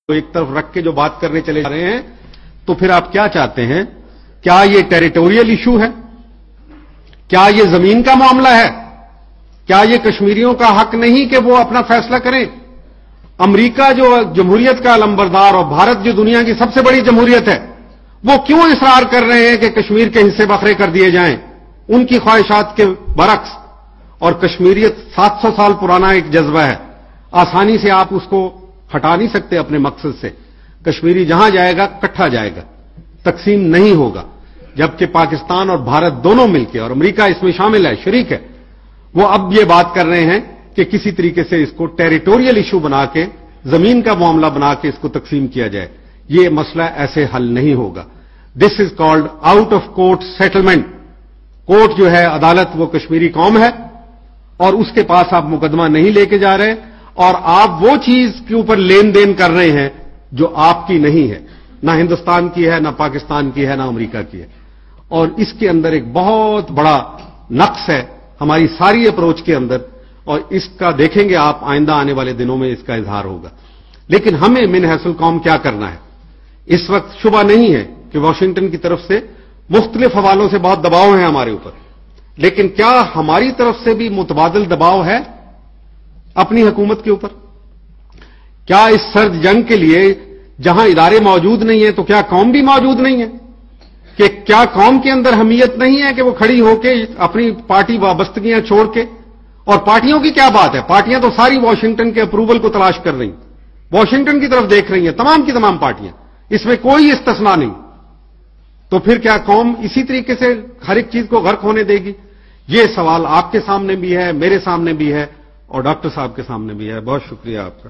ایک طرف رکھ کے جو بات کرنے چلے جا رہے ہیں، تو پھر آپ کیا چاہتے ہیں؟ کیا یہ ٹیریٹوریل ایشو ہے؟ کیا یہ زمین کا معاملہ ہے؟ کیا یہ کشمیریوں کا حق نہیں کہ وہ اپنا فیصلہ کریں؟ امریکہ جو جمہوریت کا علمبردار اور بھارت جو دنیا کی سب سے بڑی جمہوریت ہے، وہ کیوں اصرار کر رہے ہیں کہ کشمیر کے حصے بکھرے کر دیے جائیں ان کی خواہشات کے برعکس؟ اور کشمیریت 700 سال پرانا ایک جذبہ ہے، آسانی سے آپ اس کو ہٹا نہیں سکتے اپنے مقصد سے۔ کشمیری جہاں جائے گا کٹھا جائے گا، تقسیم نہیں ہوگا، جبکہ پاکستان اور بھارت دونوں مل کے، اور امریکہ اس میں شامل ہے، شریک ہے، وہ اب یہ بات کر رہے ہیں کہ کسی طریقے سے اس کو ٹیریٹوریل ایشو بنا کے، زمین کا معاملہ بنا کے اس کو تقسیم کیا جائے۔ یہ مسئلہ ایسے حل نہیں ہوگا۔ This is called out of court settlement. Court جو ہے، عدالت، وہ کشمیری قوم ہے، اور اس کے پاس آپ مقدمہ نہیں لے کے جا رہے، اور آپ وہ چیز کے اوپر لین دین کر رہے ہیں جو آپ کی نہیں ہے، نہ ہندوستان کی ہے، نہ پاکستان کی ہے، نہ امریکہ کی ہے۔ اور اس کے اندر ایک بہت بڑا نقص ہے ہماری ساری اپروچ کے اندر، اور اس کا دیکھیں گے آپ آئندہ آنے والے دنوں میں اس کا اظہار ہوگا۔ لیکن ہمیں من حیث القوم کیا کرنا ہے؟ اس وقت شبہ نہیں ہے کہ واشنگٹن کی طرف سے مختلف حوالوں سے بہت دباؤ ہے ہمارے اوپر، لیکن کیا ہماری طرف سے بھی متبادل دباؤ ہے اپنی حکومت کے اوپر؟ کیا اس سرد جنگ کے لیے جہاں ادارے موجود نہیں ہیں تو کیا قوم بھی موجود نہیں ہے؟ کہ کیا قوم کے اندر حمیت نہیں ہے کہ وہ کھڑی ہو کے اپنی پارٹی وابستگیاں چھوڑ کے؟ اور پارٹیوں کی کیا بات ہے، پارٹیاں تو ساری واشنگٹن کے اپروول کو تلاش کر رہی ہیں، واشنگٹن کی طرف دیکھ رہی ہیں، تمام کی تمام پارٹیاں، اس میں کوئی استثناء نہیں۔ تو پھر کیا قوم اسی طریقے سے ہر ایک چیز کو غرق ہونے دے گی؟ یہ سوال آپ کے سامنے بھی ہے، میرے سامنے بھی ہے، اور ڈاکٹر صاحب کے سامنے بھی ہے۔ بہت شکریہ آپ کا۔